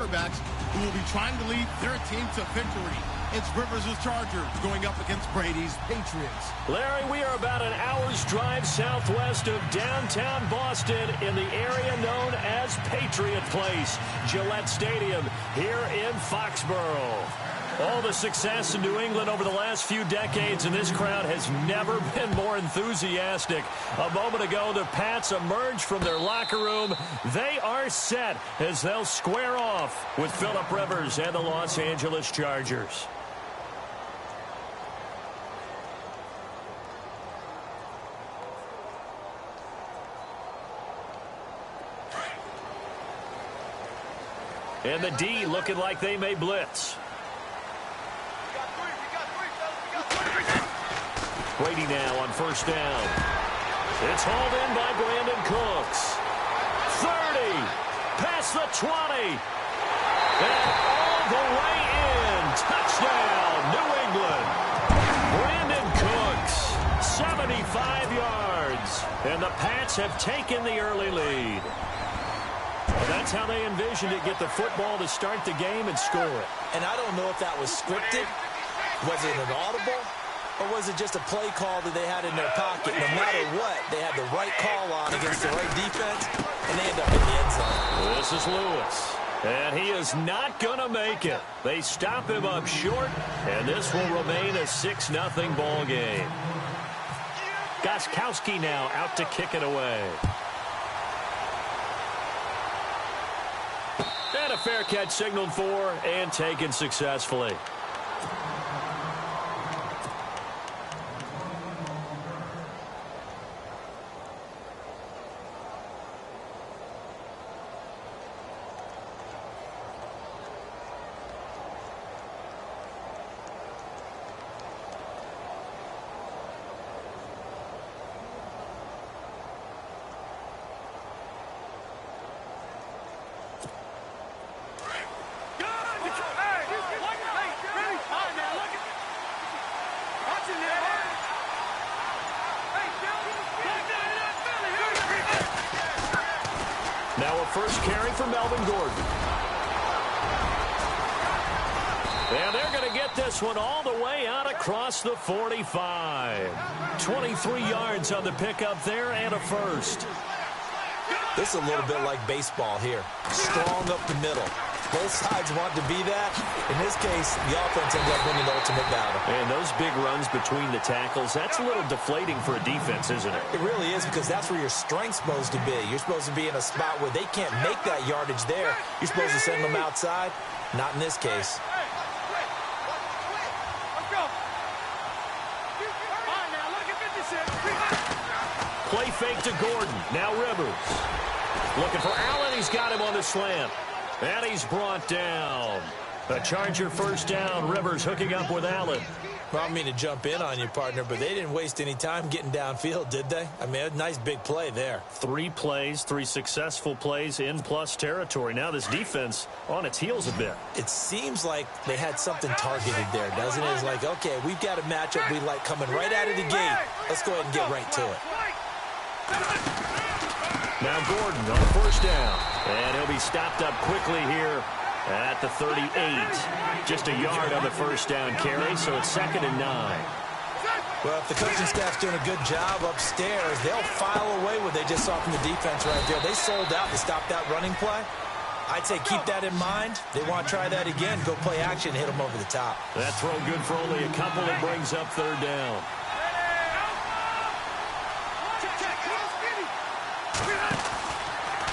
quarterbacks who will be trying to lead their team to victory. It's Rivers' Chargers going up against Brady's Patriots. Larry, we are about an hour's drive southwest of downtown Boston in the area known as Patriot Place, Gillette Stadium here in Foxborough. All the success in New England over the last few decades, and this crowd has never been more enthusiastic. A moment ago, the Pats emerged from their locker room. They are set as they'll square off with Phillip Rivers and the Los Angeles Chargers. And the D looking like they may blitz. Brady now on first down. It's hauled in by Brandon Cooks. 30. Past the 20. And all the way in. Touchdown, New England. Brandon Cooks, 75 yards. And the Pats have taken the early lead. Well, that's how they envisioned it, get the football to start the game and score it. And I don't know if that was scripted. Was it an audible? Or was it just a play call that they had in their pocket? No matter what, they had the right call on against the right defense, and they end up in the end zone. This is Lewis, and he is not going to make it. They stop him up short, and this will remain a 6-0 ball game. Gostkowski now out to kick it away. And a fair catch signaled for and taken successfully. Now a first carry for Melvin Gordon. And they're going to get this one all the way out across the 45. 23 yards on the pickup there and a first. This is a little bit like baseball here. Strong up the middle. Both sides want to be that. In this case, the offense ends up winning the ultimate battle. And those big runs between the tackles, that's a little deflating for a defense, isn't it? It really is, because that's where your strength's supposed to be. You're supposed to be in a spot where they can't make that yardage there. You're supposed to send them outside. Not in this case. Play fake to Gordon. Now Rivers. Looking for Allen. He's got him on the slant. And he's brought down. A Charger first down. Rivers hooking up with Allen. Well, I don't mean to jump in on you, partner, but they didn't waste any time getting downfield, did they? I mean, a nice big play there. 3 plays, 3 successful plays in plus territory. Now this defense on its heels a bit. It seems like they had something targeted there, doesn't it? It's like, okay, we've got a matchup we like coming right out of the gate. Let's go ahead and get right to it. Now Gordon on the first down. And he'll be stopped up quickly here at the 38. Just a yard on the first down carry, so it's 2nd and 9. Well, if the coaching staff's doing a good job upstairs, they'll file away what they just saw from the defense right there. They sold out to stop that running play. I'd say keep that in mind. They want to try that again, go play action, hit them over the top. That throw good for only a couple. It brings up 3rd down.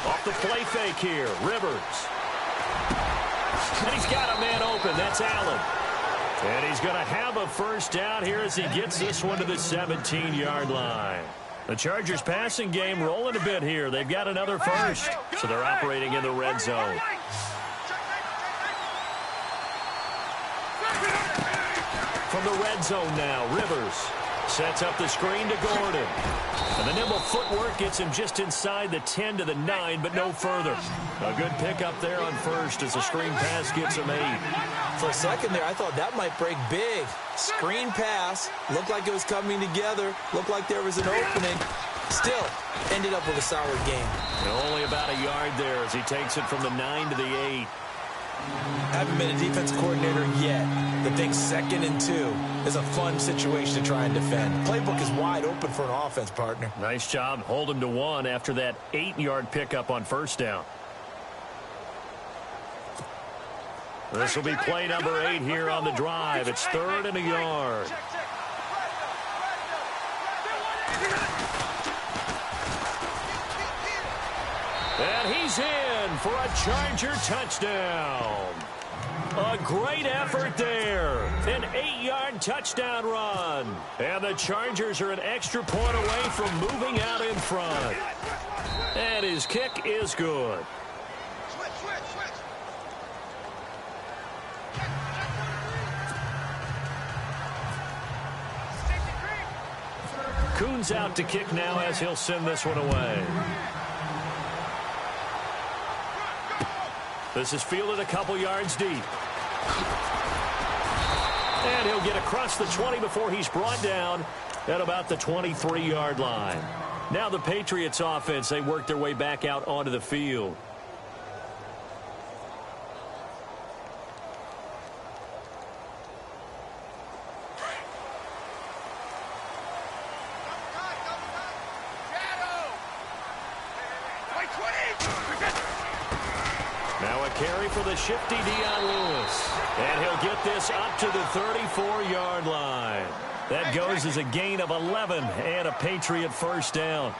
Off the play fake here, Rivers. And he's got a man open. That's Allen. And he's going to have a first down here as he gets this one to the 17-yard line. The Chargers passing game rolling a bit here. They've got another first, so they're operating in the red zone. From the red zone now, Rivers sets up the screen to Gordon. And the nimble footwork gets him just inside the 10 to the 9, but no further. A good pickup there on first as the screen pass gets him 8. For a second there, I thought that might break big. Screen pass, looked like it was coming together, looked like there was an opening. Still, ended up with a solid game. And only about a yard there as he takes it from the 9 to the 8. haven't been a defensive coordinator yet, that thinks 2nd and 2 is a fun situation to try and defend. Playbook is wide open for an offense, partner. Nice job. Hold him to 1 after that 8-yard pickup on first down. This will be play number 8 here on the drive. It's 3rd and a yard. And he's in for a Charger touchdown. A great effort there. An 8-yard touchdown run. And the Chargers are an extra point away from moving out in front. And his kick is good. Kuhn's out to kick now as he'll send this one away. This is fielded a couple yards deep. And he'll get across the 20 before he's brought down at about the 23-yard line. Now the Patriots offense, they work their way back out onto the field. Now a carry for the shifty Dion Lewis. And he'll get this up to the 34-yard line. That goes as a gain of 11 and a Patriot first down.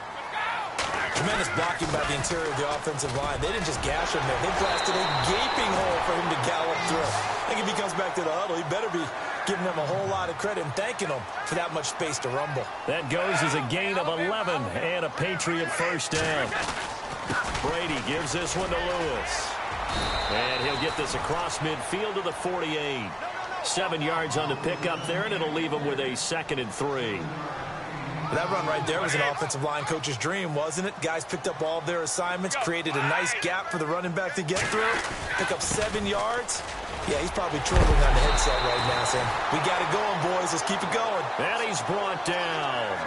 Tremendous blocking by the interior of the offensive line. They didn't just gash him there. They blasted a gaping hole for him to gallop through. I think if he comes back to the huddle, he better be giving them a whole lot of credit and thanking them for that much space to rumble. That goes as a gain of 11 and a Patriot first down. Brady gives this one to Lewis. And he'll get this across midfield to the 48. 7 yards on the pickup there, and it'll leave him with a 2nd and 3. That run right there was an offensive line coach's dream, wasn't it? Guys picked up all of their assignments, created a nice gap for the running back to get through, pick up 7 yards. Yeah, he's probably chortling on the headset right now saying, we got it going, boys. Let's keep it going. And he's brought down.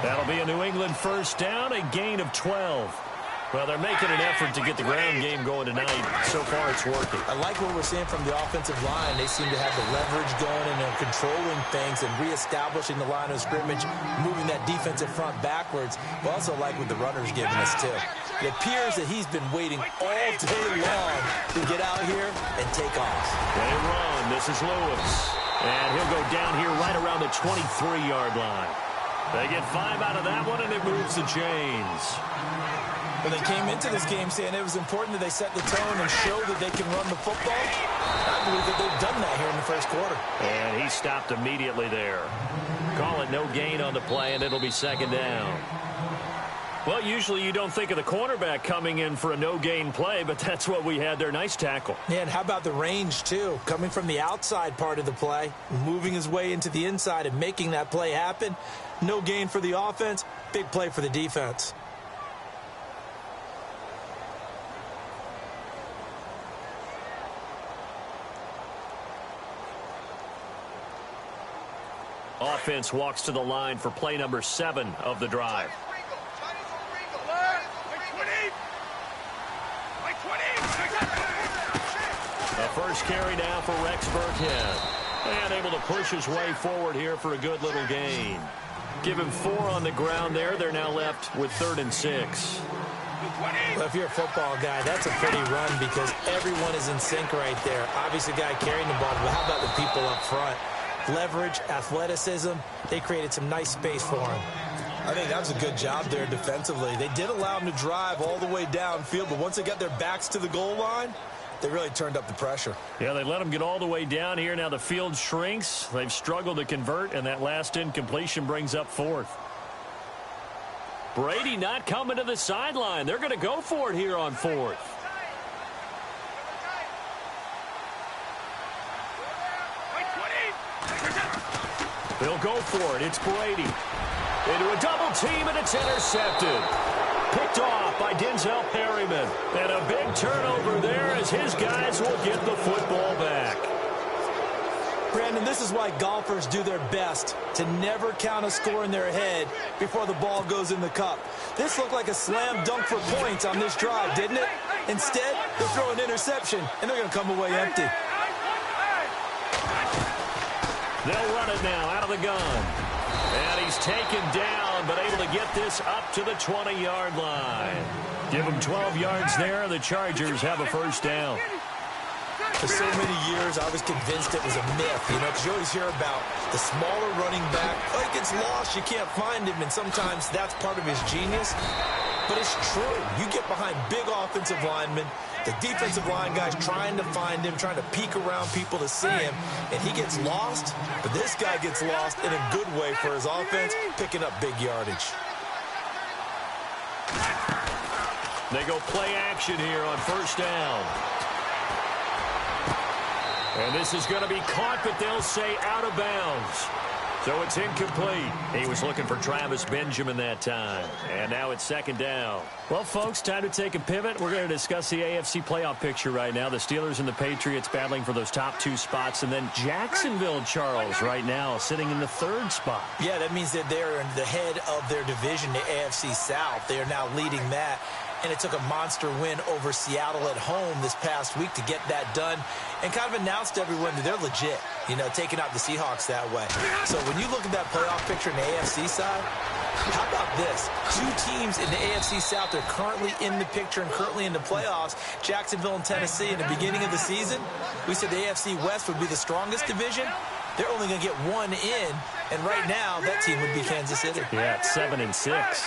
That'll be a New England first down, a gain of 12. Well, they're making an effort to get the ground game going tonight. So far, it's working. I like what we're seeing from the offensive line. They seem to have the leverage going, and they're controlling things and reestablishing the line of scrimmage, moving that defensive front backwards. But also like what the runner's giving us, too. It appears that he's been waiting all day long to get out here and take off. They run. This is Lewis. And he'll go down here right around the 23-yard line. They get 5 out of that one, and it moves the chains. Well, they came into this game saying it was important that they set the tone and show that they can run the football. I believe that they've done that here in the first quarter. And he stopped immediately there. Call it no gain on the play, and it'll be 2nd down. Well, usually you don't think of the cornerback coming in for a no-gain play, but that's what we had there. Nice tackle. Yeah, and how about the range, too? Coming from the outside part of the play, moving his way into the inside and making that play happen. No gain for the offense, big play for the defense. Offense walks to the line for play number 7 of the drive. The first carry now for Rex Burkhead. And able to push his way forward here for a good little gain. Give him 4 on the ground there. They're now left with 3rd and 6. Well, if you're a football guy, that's a pretty run because everyone is in sync right there. Obviously, the guy carrying the ball, but how about the people up front? Leverage, athleticism, they created some nice space for him. I think that was a good job there defensively. They did allow him to drive all the way downfield, but once they got their backs to the goal line, they really turned up the pressure. Yeah, they let him get all the way down here. Now the field shrinks. They've struggled to convert, and that last incompletion brings up 4th. Brady not coming to the sideline. They're going to go for it here on 4th. They'll go for it. It's Brady. Into a double team, and it's intercepted. Picked off by Denzel Perryman. And a big turnover there as his guys will get the football back. Brandon, this is why golfers do their best to never count a score in their head before the ball goes in the cup. This looked like a slam dunk for points on this drive, didn't it? Instead, they throw an interception, and they're going to come away empty. They'll run it now out of the gun. And he's taken down, but able to get this up to the 20-yard line. Give him 12 yards there. The Chargers have a first down. For so many years, I was convinced it was a myth, because you always hear about the smaller running back. Oh, he gets lost, you can't find him, and sometimes that's part of his genius. But it's true. You get behind big offensive linemen, the defensive line guy's trying to find him, trying to peek around people to see him, and he gets lost. But this guy gets lost in a good way for his offense, picking up big yardage. They go play action here on first down. And this is going to be caught, but they'll say out of bounds. So it's incomplete. He was looking for Travis Benjamin that time. And now it's second down. Well, folks, time to take a pivot. We're going to discuss the AFC playoff picture right now. The Steelers and the Patriots battling for those top two spots. And then Jacksonville, Charles, right now sitting in the third spot. Yeah, that means that they're in the head of their division, the AFC South. They are now leading that. And it took a monster win over Seattle at home this past week to get that done and kind of announced to everyone that they're legit, taking out the Seahawks that way. So when you look at that playoff picture in the AFC side, how about this? Two teams in the AFC South are currently in the picture and currently in the playoffs, Jacksonville and Tennessee. In the beginning of the season, we said the AFC West would be the strongest division. They're only going to get one in, and right now that team would be Kansas City. Yeah, it's 7-6.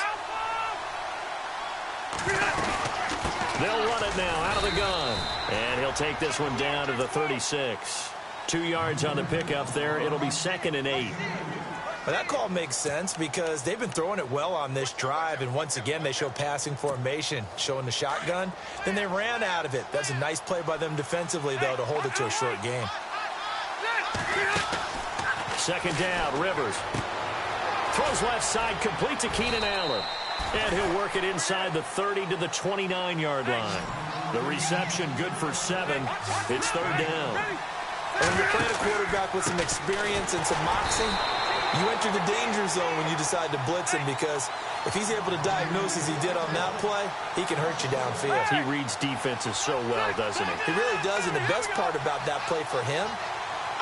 They'll run it now out of the gun. And he'll take this one down to the 36. 2 yards on the pickup there. It'll be 2nd and 8. Well, that call makes sense because they've been throwing it well on this drive, and once again they show passing formation, showing the shotgun. Then they ran out of it. That's a nice play by them defensively, though, to hold it to a short game. Second down, Rivers. Throws left side, complete to Keenan Allen. And he'll work it inside the 30 to the 29-yard line. The reception good for 7. It's third down. When you're playing a quarterback with some experience and some moxie, you enter the danger zone when you decide to blitz him because if he's able to diagnose as he did on that play, he can hurt you downfield. He reads defenses so well, doesn't he? He really does, and the best part about that play for him,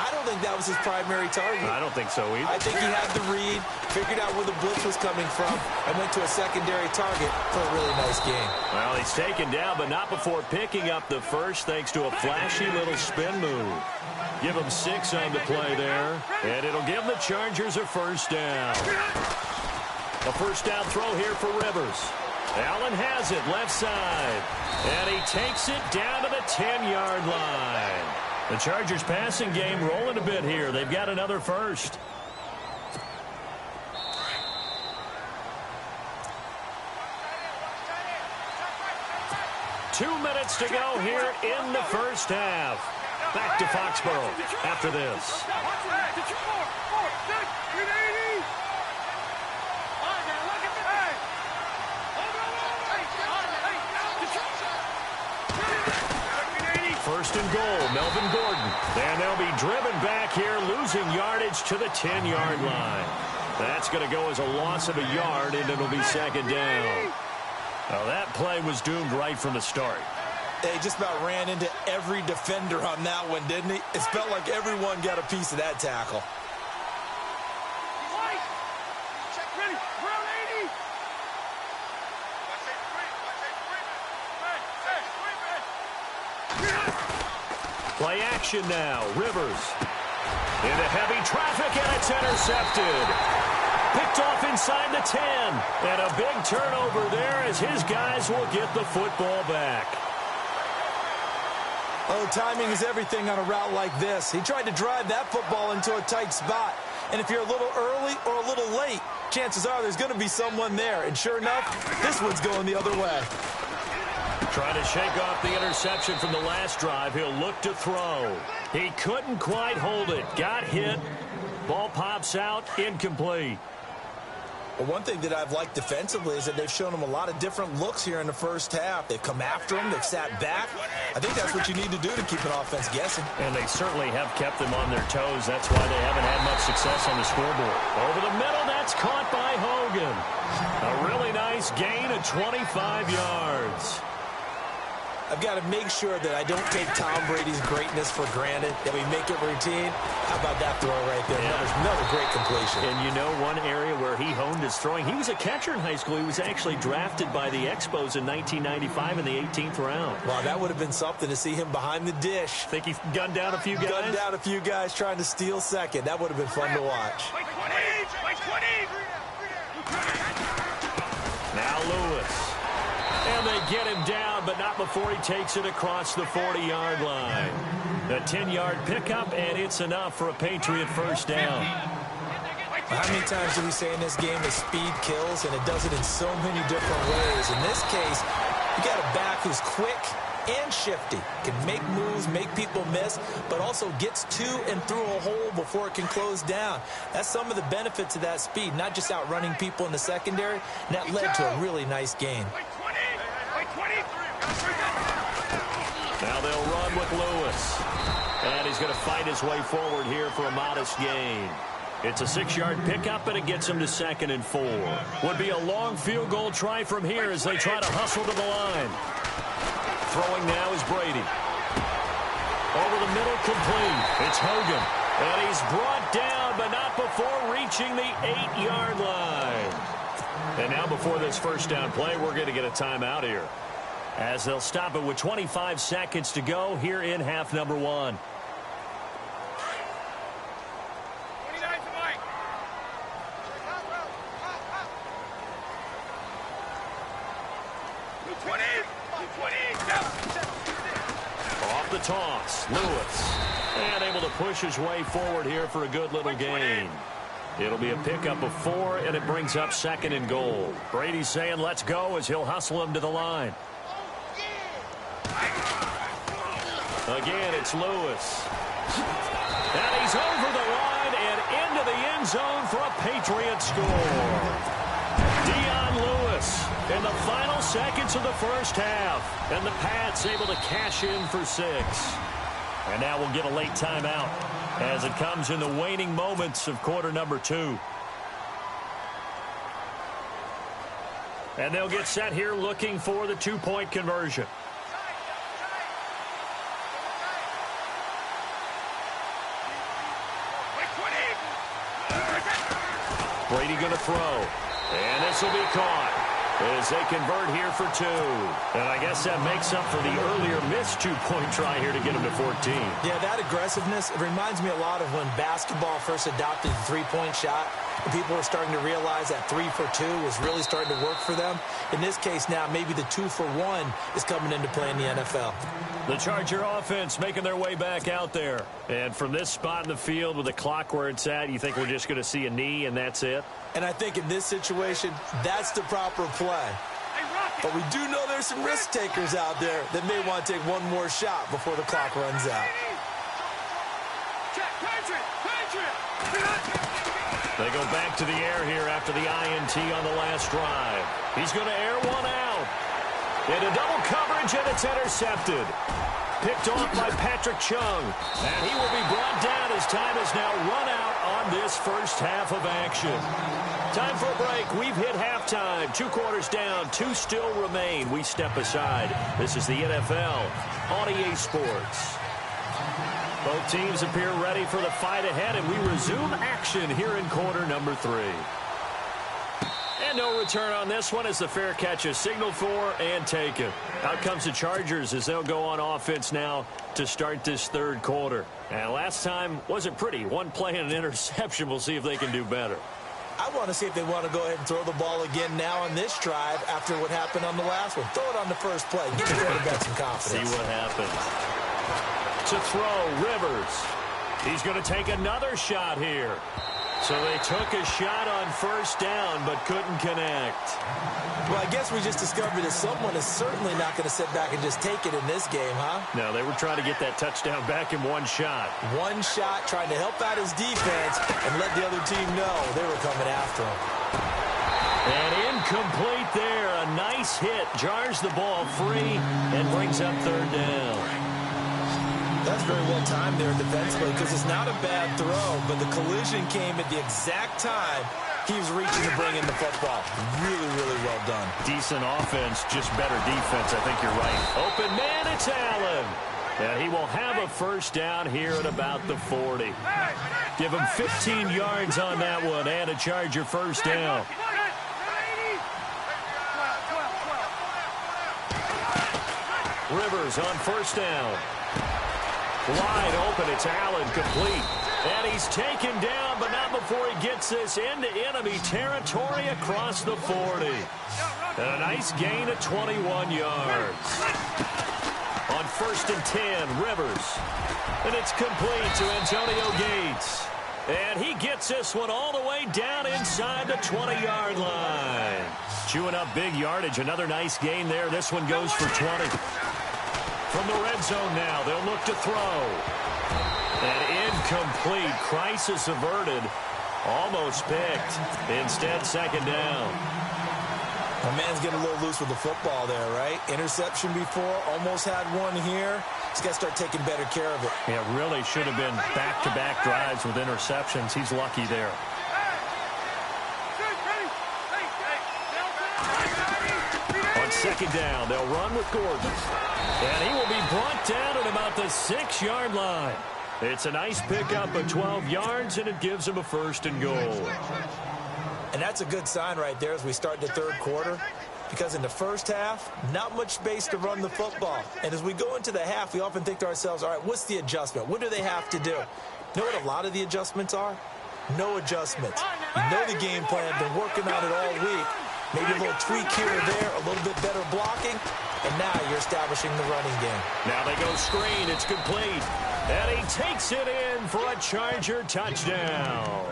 I don't think that was his primary target. I don't think so either. I think he had the read, figured out where the blitz was coming from, and went to a secondary target for a really nice game. Well, he's taken down, but not before picking up the first thanks to a flashy little spin move. Give him 6 on the play there, and it'll give the Chargers a first down. A first down throw here for Rivers. Allen has it left side, and he takes it down to the 10-yard line. The Chargers passing game rolling a bit here. They've got another first. Two minutes to go here in the first half. Back to Foxborough after this. First and goal, Melvin Gordon. And they'll be driven back here, losing yardage to the 10-yard line. That's going to go as a loss of a yard, and it'll be second down. Well, that play was doomed right from the start. They just about ran into every defender on that one, didn't he? It felt like everyone got a piece of that tackle. Play action now. Rivers into heavy traffic, and it's intercepted. Picked off inside the 10. And a big turnover there as his guys will get the football back. Oh, timing is everything on a route like this. He tried to drive that football into a tight spot. And if you're a little early or a little late, chances are there's going to be someone there. And sure enough, this one's going the other way. Trying to shake off the interception from the last drive. He'll look to throw. He couldn't quite hold it. Got hit. Ball pops out. Incomplete. Well, one thing that I've liked defensively is that they've shown him a lot of different looks here in the first half. They've come after him. They've sat back. I think that's what you need to do to keep an offense guessing. And they certainly have kept them on their toes. That's why they haven't had much success on the scoreboard. Over the middle, that's caught by Hogan. A really nice gain of 25 yards. I've got to make sure that I don't take Tom Brady's greatness for granted, that we make it routine. How about that throw right there? Yeah. Another great completion. And you know one area where he honed his throwing, he was a catcher in high school. He was actually drafted by the Expos in 1995 in the 18th round. Wow, that would have been something to see him behind the dish. Think he gunned down a few guys? Gunned down a few guys trying to steal second. That would have been fun to watch. Now Lewis. And they get him down, but not before he takes it across the 40-yard line. A 10-yard pickup, and it's enough for a Patriot first down. How many times do we say in this game that speed kills, and it does it in so many different ways? In this case, you got a back who's quick and shifty, can make moves, make people miss, but also gets to and through a hole before it can close down. That's some of the benefits of that speed, not just outrunning people in the secondary, and that led to a really nice game. Now they'll run with Lewis. And he's going to fight his way forward here for a modest gain. It's a 6-yard pickup, and it gets him to 2nd and 4. Would be a long field goal try from here as they try to hustle to the line. Throwing now is Brady. Over the middle, complete. It's Hogan. And he's brought down, but not before reaching the 8-yard line. And now before this first down play, we're going to get a timeout here, as they'll stop it with 25 seconds to go here in half number 1. Off the toss, Lewis. And able to push his way forward here for a good little gain. It'll be a pickup of 4, and it brings up 2nd and goal. Brady's saying let's go as he'll hustle him to the line. Again, it's Lewis. And he's over the line and into the end zone for a Patriot score. Dion Lewis in the final seconds of the first half. And the Pats able to cash in for 6. And now we'll get a late timeout as it comes in the waning moments of quarter number 2. And they'll get set here looking for the 2-point conversion. Brady going to throw. And this will be caught as they convert here for 2. And I guess that makes up for the earlier missed 2-point try here to get him to 14. Yeah, that aggressiveness, it reminds me a lot of when basketball first adopted the 3-point shot. And people were starting to realize that 3 for 2 was really starting to work for them. In this case now, maybe the 2 for 1 is coming into play in the NFL. The Charger offense making their way back out there. And from this spot in the field with the clock where it's at, you think we're just going to see a knee and that's it? And I think in this situation, that's the proper play. But we do know there's some risk takers out there that may want to take one more shot before the clock runs out. They go back to the air here after the INT on the last drive. He's going to air one out. Into double coverage, and it's intercepted. Picked off by Patrick Chung. And he will be brought down as time has now run out on this first half of action. Time for a break. We've hit halftime. 2 quarters down. 2 still remain. We step aside. This is the NFL on EA Sports. Both teams appear ready for the fight ahead, and we resume action here in quarter number 3. And no return on this one as the fair catch is signaled for and taken. Out comes the Chargers as they'll go on offense now to start this third quarter. And last time wasn't pretty. 1 play and an interception. We'll see if they can do better. I want to see if they want to go ahead and throw the ball again now on this drive after what happened on the last one. Throw it on the first play. Give the quarterback some confidence. See what happens. To throw, Rivers. He's going to take another shot here. So they took a shot on first down but couldn't connect. Well, I guess we just discovered that someone is certainly not going to sit back and just take it in this game, huh? No, they were trying to get that touchdown back in 1 shot. 1 shot, trying to help out his defense and let the other team know they were coming after him. And incomplete there. A nice hit. Jars the ball free and brings up 3rd down. That's very well timed there defensively because it's not a bad throw, but the collision came at the exact time He was reaching to bring in the football. Really, really well done. Decent offense, just better defense. I think you're right. Open man, it's Allen. And he will have a first down here at about the 40. Give him 15 yards on that one and a Charger first down. Rivers on first down. Wide open, it's Allen, complete. And he's taken down, but not before he gets this into enemy territory across the 40. And a nice gain of 21 yards. On first and 10, Rivers. And it's complete to Antonio Gates. And he gets this one all the way down inside the 20-yard line. Chewing up big yardage. Another nice gain there. This one goes for 20. From the red zone now, they'll look to throw. And incomplete. Crisis averted. Almost picked. Instead, second down. My man's getting a little loose with the football there, right? Interception before, almost had one here. He's got to start taking better care of it. Yeah, really should have been back-to-back drives with interceptions. He's lucky there. On second down, they'll run with Gordon. And he will be brought down at about the 6-yard line. It's a nice pickup of 12 yards, and it gives him a first and goal. And that's a good sign right there as we start the third quarter, because in the first half, not much space to run the football. And as we go into the half, we often think to ourselves, all right, what's the adjustment? What do they have to do? You know what a lot of the adjustments are? No adjustments. You know the game plan, been working on it all week. Maybe a little tweak here or there, a little bit better blocking, and now you're establishing the running game. Now they go screen, it's complete. And he takes it in for a Charger touchdown.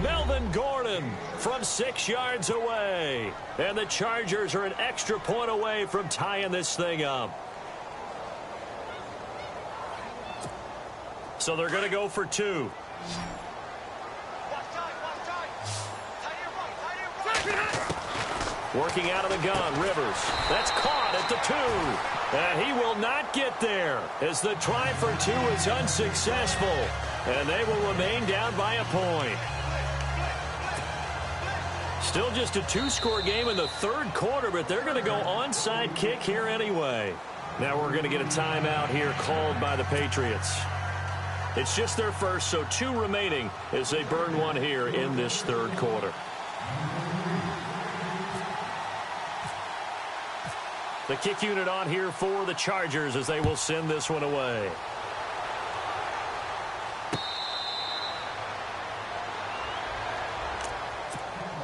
Melvin Gordon from 6 yards away. And the Chargers are an extra point away from tying this thing up. So they're going to go for 2. Working out of the gun, Rivers. That's caught at the 2. And he will not get there as the try for 2 is unsuccessful. And they will remain down by a point. Still just a 2-score game in the third quarter, but they're going to go onside kick here anyway. Now we're going to get a timeout here called by the Patriots. It's just their first, so 2 remaining as they burn one here in this third quarter. The kick unit on here for the Chargers as they will send this one away.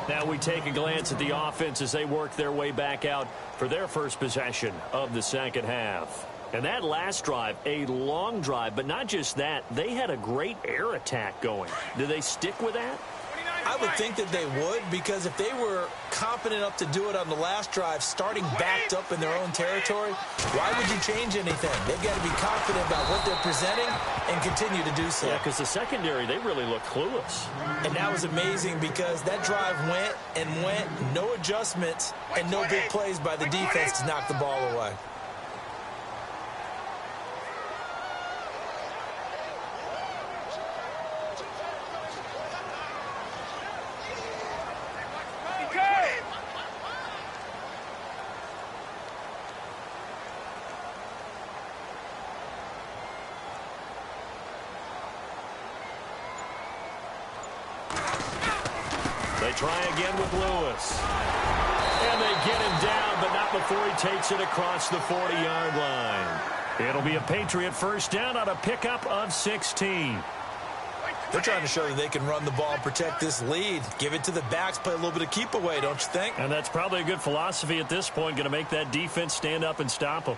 Now we take a glance at the offense as they work their way back out for their first possession of the second half. And that last drive, a long drive, but not just that, they had a great air attack going. Do they stick with that? I would think that they would, because if they were confident enough to do it on the last drive, starting backed up in their own territory, why would you change anything? They've got to be confident about what they're presenting and continue to do so. Yeah, because the secondary, they really look clueless. And that was amazing because that drive went and went, no adjustments, and no big plays by the defense to knock the ball away. They try again with Lewis. And they get him down, but not before he takes it across the 40-yard line. It'll be a Patriot first down on a pickup of 16. They're trying to show that they can run the ball and protect this lead. Give it to the backs, play a little bit of keep away, don't you think? And that's probably a good philosophy at this point, going to make that defense stand up and stop them.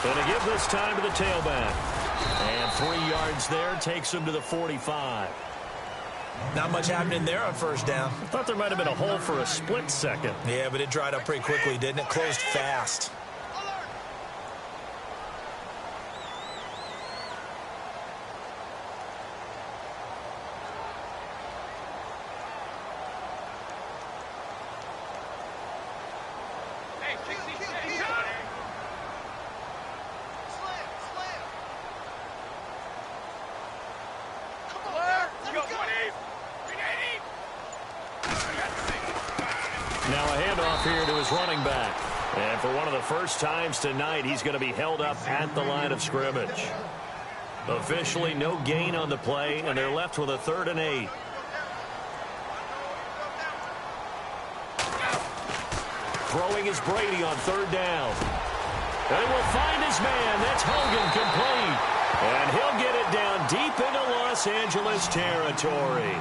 Going to give this time to the tailback. And 3 yards there takes him to the 45. Not much happening there on first down. I thought there might have been a hole for a split second. Yeah, but it dried up pretty quickly, didn't it? Closed fast. off here to his running back. And for one of the first times tonight, he's going to be held up at the line of scrimmage. Officially, no gain on the play, and they're left with a 3rd and 8. Throwing is Brady on 3rd down. They will find his man. That's Hogan, complete. And he'll get it down deep into Los Angeles territory.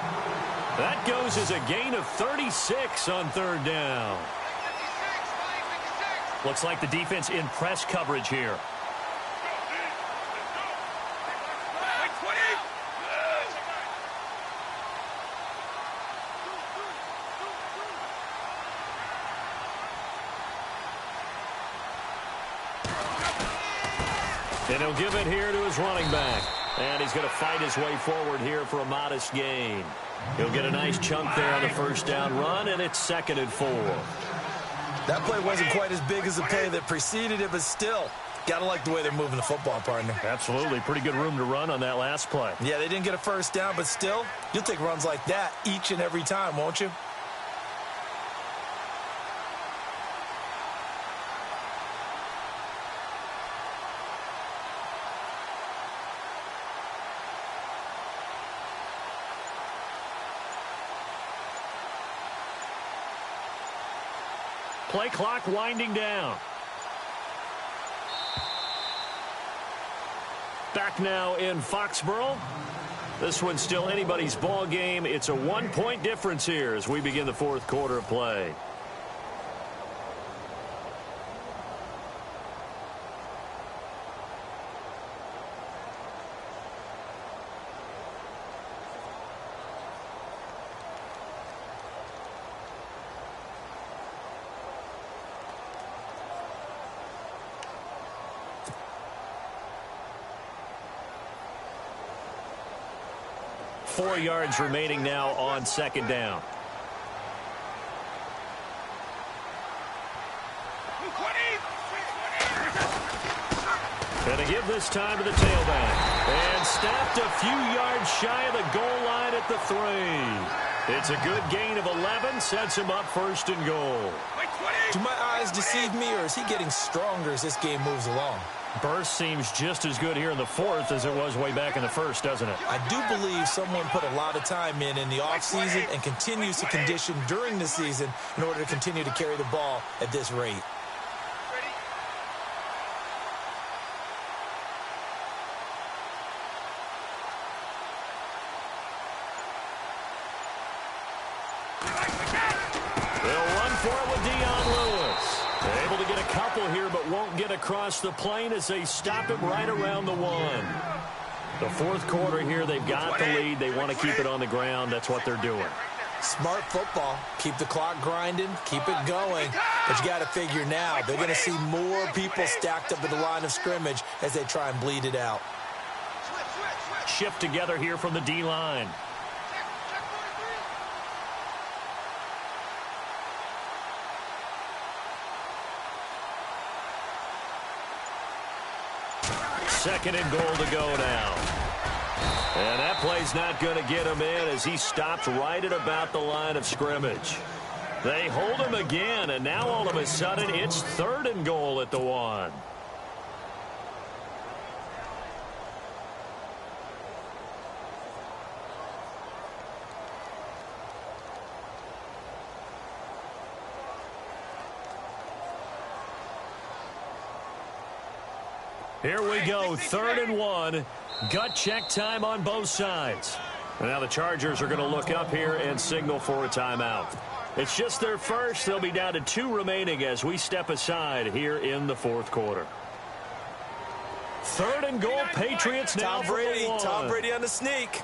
That goes as a gain of 36 on 3rd down. Looks like the defense in press coverage here. And he'll give it here to his running back. And he's going to fight his way forward here for a modest gain. He'll get a nice chunk there on the 1st down run, and it's 2nd and 4. That play wasn't quite as big as the play that preceded it, but still, gotta like the way they're moving the football, partner. Absolutely. Pretty good room to run on that last play. Yeah, they didn't get a 1st down, but still, you'll take runs like that each and every time, won't you? Play clock winding down. Back now in Foxborough. This one's still anybody's ball game. It's a 1-point difference here as we begin the 4th quarter of play. Four yards remaining now on 2nd down. Going to give this time to the tailback. And snapped a few yards shy of the goal line at the 3. It's a good gain of 11. Sets him up 1st and goal. Do my eyes deceive me, or is he getting stronger as this game moves along? Burst seems just as good here in the 4th as it was way back in the 1st, doesn't it? I do believe someone put a lot of time in the offseason and continues to condition during the season in order to continue to carry the ball at this rate. They'll run for it with Dion Lewis. They're able to get a couple here, but won't get across the plane as they stop him right around the 1. The 4th quarter here, they've got the lead. They want to keep it on the ground. That's what they're doing. Smart football. Keep the clock grinding. Keep it going. But you got to figure now, they're going to see more people stacked up at the line of scrimmage as they try and bleed it out. Shift together here from the D-line. Second and goal to go now. And that play's not going to get him in as he stopped right at about the line of scrimmage. They hold him again, and now all of a sudden it's 3rd and goal at the 1. Here we go, 3rd and 1. Gut check time on both sides. And now the Chargers are going to look up here and signal for a timeout. It's just their first. They'll be down to 2 remaining as we step aside here in the 4th quarter. 3rd and goal, Patriots now. Tom Brady on the sneak.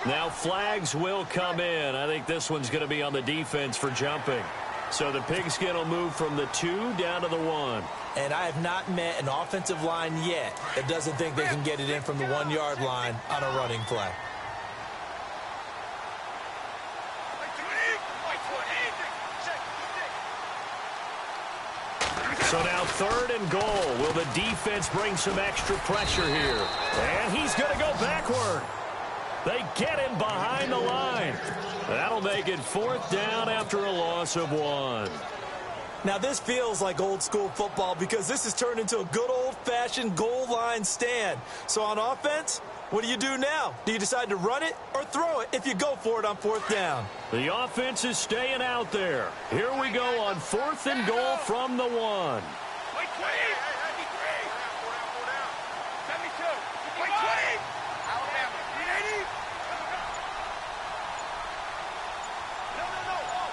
Now flags will come in. I think this one's going to be on the defense for jumping. So the pigskin will move from the 2 down to the 1. And I have not met an offensive line yet that doesn't think they can get it in from the 1-yard line on a running play. So now 3rd and goal. Will the defense bring some extra pressure here? And he's going to go backward. They get him behind the line. That'll make it 4th down after a loss of 1. Now, this feels like old-school football because this has turned into a good old-fashioned goal line stand. So on offense, what do you do now? Do you decide to run it or throw it if you go for it on 4th down? The offense is staying out there. Here we go on 4th and goal from the 1.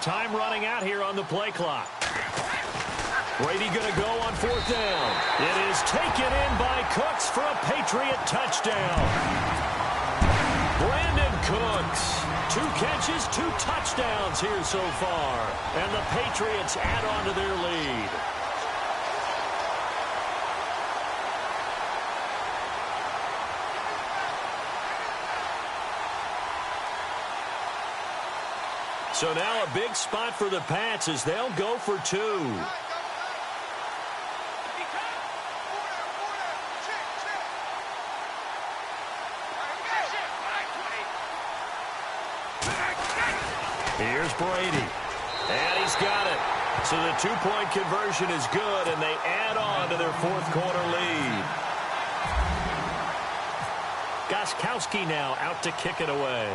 Time running out here on the play clock. Brady going to go on 4th down. It is taken in by Cooks for a Patriot touchdown. Brandon Cooks, 2 catches, 2 touchdowns here so far. And the Patriots add on to their lead. So now a big spot for the Pats as they'll go for 2. Here's Brady. And he's got it. So the 2-point conversion is good, and they add on to their 4th quarter lead. Gostkowski now out to kick it away.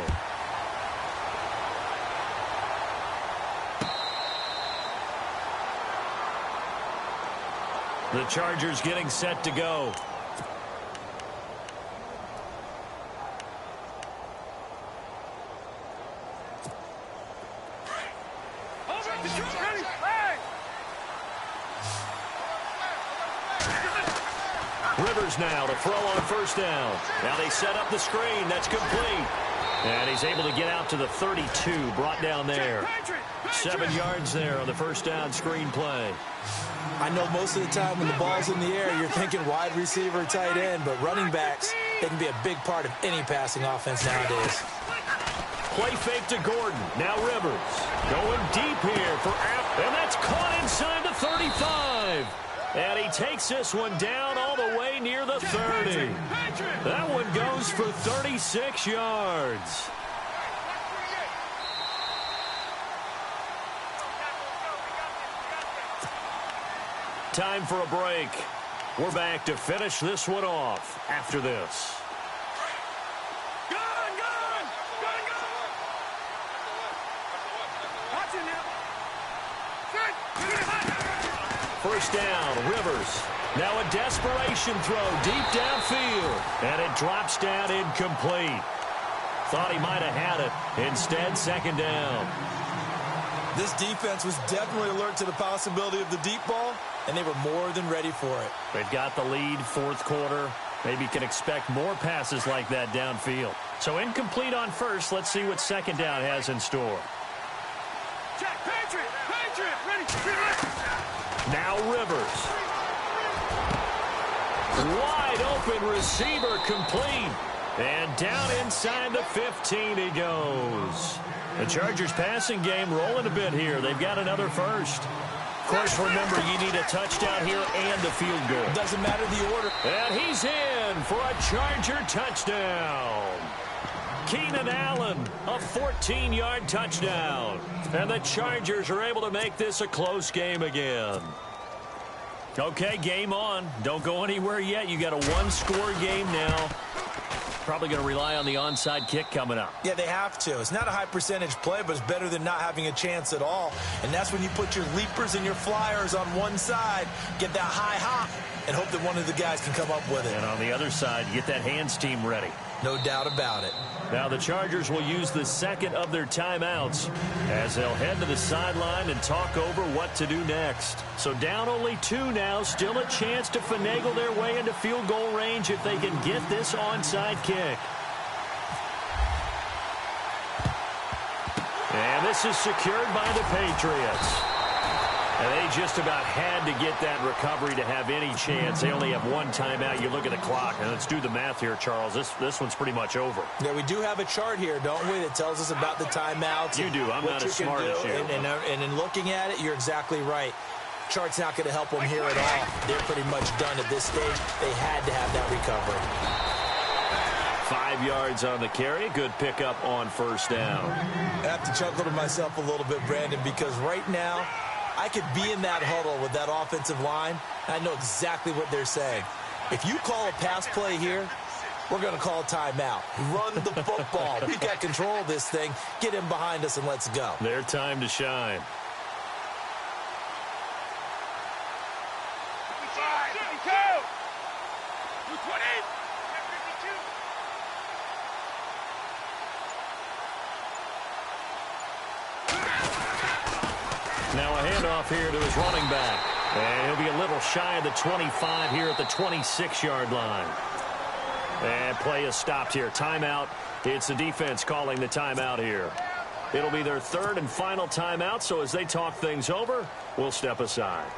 The Chargers getting set to go. Rivers now to throw on 1st down. Now they set up the screen. That's complete. And he's able to get out to the 32, brought down there. 7 yards there on the 1st down screen play. I know most of the time when the ball's in the air, you're thinking wide receiver, tight end, but running backs, they can be a big part of any passing offense nowadays. Play fake to Gordon. Now Rivers going deep here for App, and that's caught inside the 35. And he takes this one down all the way near the 30. That one goes for 36 yards. Time for a break. We're back to finish this one off after this. First down, Rivers. Now a desperation throw deep downfield. And it drops down incomplete. Thought he might have had it. Instead, 2nd down. This defense was definitely alert to the possibility of the deep ball, and they were more than ready for it. They've got the lead, 4th quarter. Maybe can expect more passes like that downfield. So incomplete on 1st. Let's see what 2nd down has in store. Now Rivers. Wide open receiver complete. And down inside the 15 he goes. The Chargers passing game rolling a bit here. They've got another 1st. Of course, remember, you need a touchdown here and a field goal. Doesn't matter the order. And he's in for a Charger touchdown. Keenan Allen, a 14-yard touchdown. And the Chargers are able to make this a close game again. Okay, game on. Don't go anywhere yet. You got a 1-score game now. Probably going to rely on the onside kick coming up. Yeah, they have to. It's not a high percentage play, but it's better than not having a chance at all. And that's when you put your leapers and your flyers on one side, get that high hop, and hope that one of the guys can come up with it. And on the other side, get that hands team ready. No doubt about it. Now the Chargers will use the 2nd of their timeouts as they'll head to the sideline and talk over what to do next. So down only 2 now, still a chance to finagle their way into field goal range if they can get this onside kick. And this is secured by the Patriots. And they just about had to get that recovery to have any chance. They only have 1 timeout. You look at the clock, and let's do the math here, Charles. This one's pretty much over. Yeah, we do have a chart here, don't we, that tells us about the timeouts. You do. I'm not as smart as you. And in looking at it, you're exactly right. depth chart's not going to help them here at all. They're pretty much done at this stage. They had to have that recovery. 5 yards on the carry. Good pickup on first down. I have to chuckle to myself a little bit, Brandon, because right now I could be in that huddle with that offensive line. And I know exactly what they're saying. If you call a pass play here, we're going to call a timeout. Run the football. We got control of this thing. Get him behind us and let's go. Their time to shine. Now a handoff here to his running back. And he'll be a little shy of the 25 here at the 26-yard line. And play is stopped here. Timeout. It's the defense calling the timeout here. It'll be their third and final timeout, so as they talk things over, we'll step aside.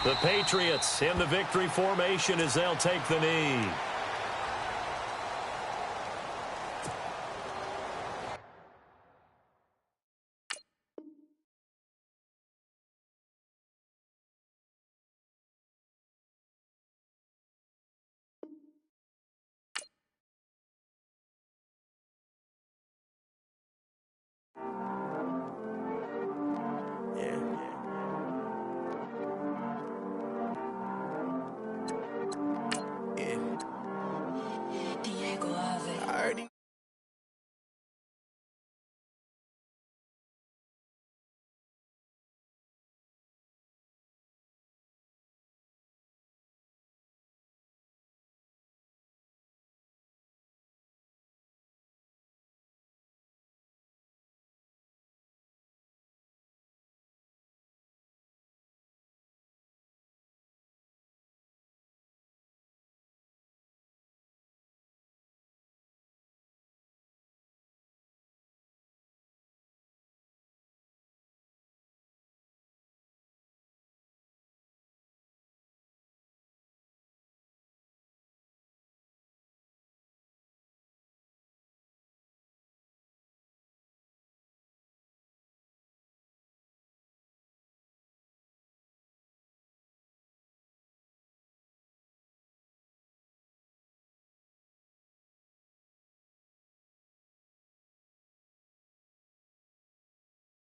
The Patriots in the victory formation as they'll take the knee.